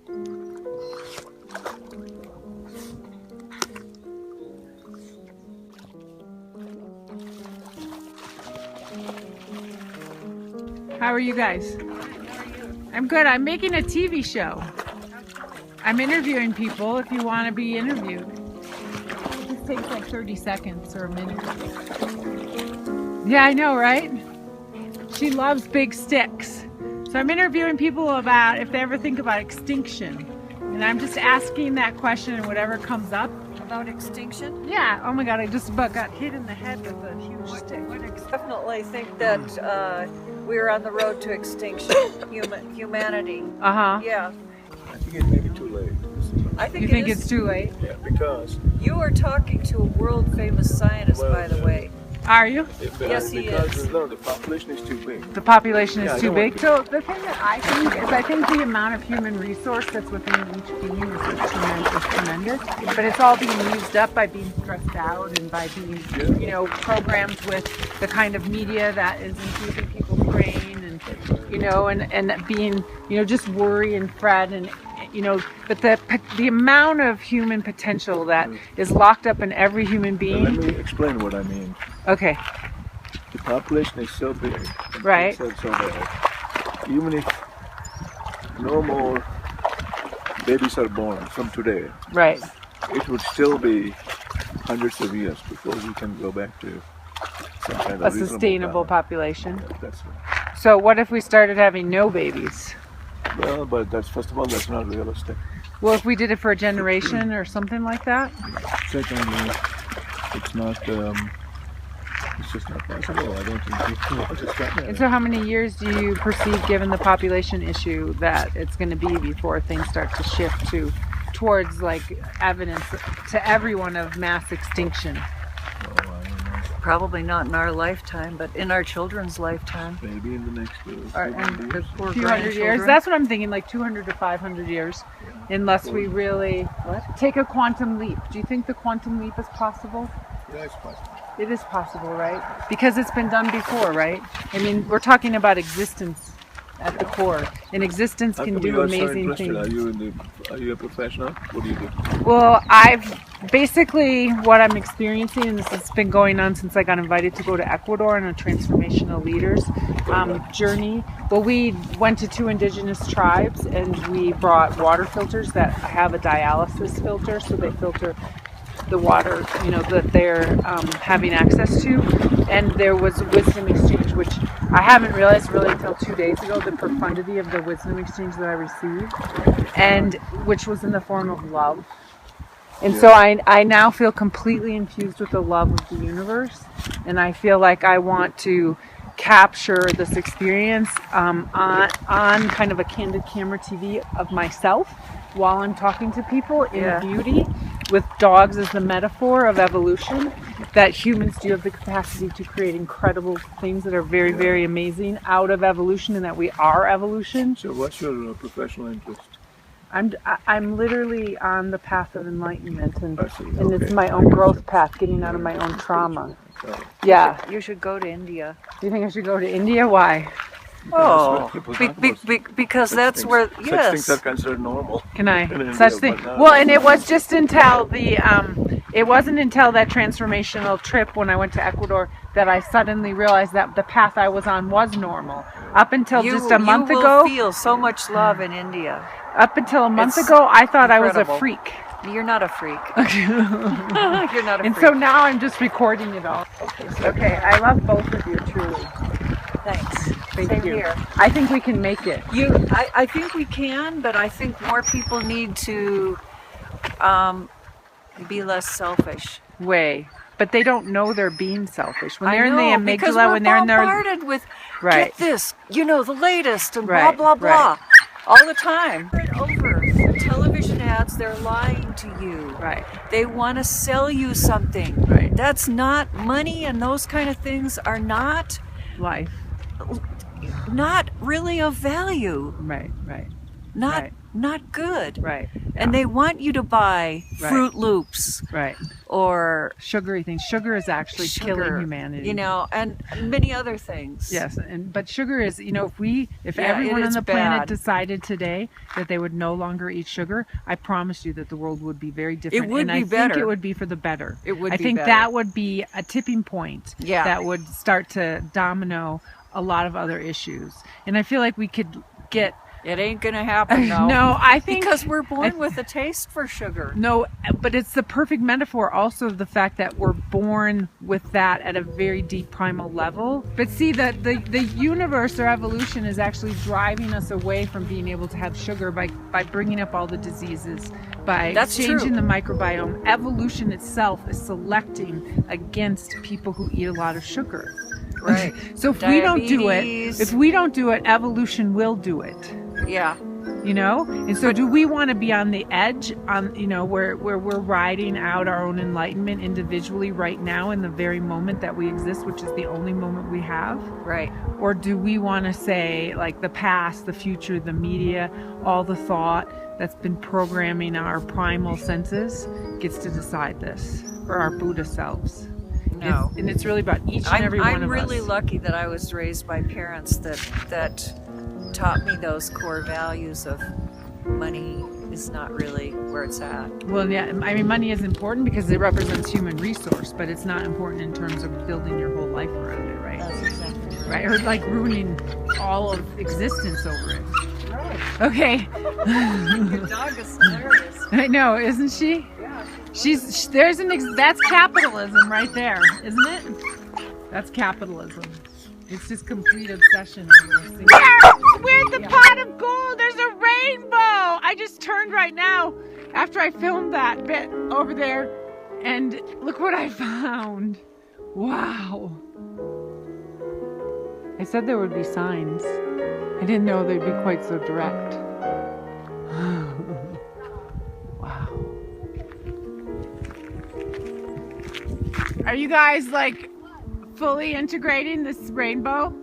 How are you guys? I'm good. I'm making a TV show. I'm interviewing people if you want to be interviewed. It just takes like 30 seconds or a minute. Yeah, I know, right? She loves big sticks. So I'm interviewing people about if they ever think about extinction. And I'm just asking that question and whatever comes up. About extinction? Yeah. Oh my God, I just about got hit in the head with a huge stick. Definitely think that we're on the road to extinction, humanity. Uh-huh. Yeah. I think it may be too late. I think You think it's too late? Yeah, because You are talking to a world famous scientist, by the way. Are you? Yes, he because is. no, the population is too big. The population Yeah, I is too don't big. want So the thing that I think is I think the amount of human resource that's within each being is tremendous. But it's all being used up by being stressed out and by being, you know, programmed with the kind of media that is infusing people's brain and, you know, and being, you know, just worry and fret and, you know, but the amount of human potential that is locked up in every human Let being. me explain what I mean. Okay. The population is so big. and Right. things are so bad. Even if no more babies are born from today, Right. it would still be hundreds of years before we can go back to some kind of A reasonable sustainable balance. population. Yeah, that's right. So what if we started having no babies? Well, but that's first of all, that's not realistic. Well, if we did it for a generation or something like that? Secondly, it's not. It's just not possible. I don't think people understand that. And so how many years do you perceive, given the population issue, that it's going to be before things start to shift towards like evidence to everyone of mass extinction? Oh, I don't know. Probably not in our lifetime, but in our children's lifetime. Maybe in the next Or, 200 and the years. poor Few hundred years. grandchildren. That's what I'm thinking, like 200 to 500 years, unless we really take a quantum leap. Do you think the quantum leap is possible? Yeah, it's possible. It is possible, right? Because it's been done before, right? I mean, we're talking about existence at the core, and existence How can come do you are so amazing interested? things. Are you a professional? What do you do? Well, I've basically what I'm experiencing, and this has been going on since I got invited to go to Ecuador on a transformational leaders journey. Well, we went to 2 indigenous tribes, and we brought water filters that have a dialysis filter, so they filter the water, you know, that they're having access to. And there was a wisdom exchange, which I haven't realized really until 2 days ago, the profundity of the wisdom exchange that I received, and which was in the form of love. And so I now feel completely infused with the love of the universe, and I feel like I want to capture this experience on kind of a candid camera TV of myself while I'm talking to people in beauty, with dogs as the metaphor of evolution, that humans do have the capacity to create incredible things that are very, very amazing out of evolution, and that we are evolution. So what's your professional interest? I'm literally on the path of enlightenment, and I see. and it's Okay. my own growth path, getting out of my own trauma. So, Yeah. You should go to India. Do you think I should go to India? Why? Oh, people talk about because such that's things. where, Such yes. things are considered normal. Can I? In India, Such thing. but not- Well, and it was just until it wasn't until that transformational trip when I went to Ecuador that I suddenly realized that the path I was on was normal. Up until just a month you ago, will feel so much love in India. up until a month It's ago, I thought I was a incredible. freak. You're not a freak. You're not a And freak. so now I'm just recording it all. Okay, I love both of you truly. Thanks. Thank Same you. here. I think we can make it. I think we can, but I think more people need to be less selfish. Way. But they don't know they're being selfish. When they're I in know, the because amygdala, we're when they're in their bombarded with Right. get this, you know, the latest and Right, blah blah blah, right. all the time. Over the television ads, they're lying to you. right. They want to sell you something. Right. That's not money, and those kind of things are not Life. really of value. Right. Not Right. not good. Right. And they want you to buy Right. Fruit Loops Right. or Sugary things. Sugar is actually sugar, killing humanity. you know, and many other things. Yes, but sugar is, you know, if Yeah, everyone it on is the planet bad. decided today that they would no longer eat sugar, I promise you that the world would be very different. would and be I think better. it would be for the better. It would I be think better. that would be a tipping point. Yeah. That would start to domino a lot of other issues. And I feel like we could get It ain't gonna happen, though. no, I think Because we're born with a taste for sugar. no, but it's the perfect metaphor also of the fact that we're born with that at a very deep primal level. But see, the universe or evolution is actually driving us away from being able to have sugar by bringing up all the diseases, by That's changing true. the microbiome. Evolution itself is selecting against people who eat a lot of sugar. Right. So if we don't do it, evolution will do it. Yeah. You know, and so do we want to be on the edge, on, you know, where we're riding out our own enlightenment individually right now in the very moment that we exist, which is the only moment we have? Right. Or do we want to say, like, the past, the future, the media, all the thought that's been programming our primal senses gets to decide this, or our Buddha selves? No. And it's really about each and every one I'm of really us. lucky that I was raised by parents that taught me those core values of money is not really where it's at. Well, yeah, I mean, money is important because it represents human resource, but it's not important in terms of building your whole life around it, right? That's exactly Right? Or like ruining all of existence over it. right. Okay. Your dog is hilarious. I know, isn't she? Yeah. That's capitalism right there, isn't it? That's capitalism. It's just complete obsession over a single. We're at the pot of gold. There's a rainbow. I just turned right now after I filmed that bit over there, and look what I found. Wow. I said there would be signs. I didn't know they'd be quite so direct. Wow. Are you guys like fully integrating this rainbow?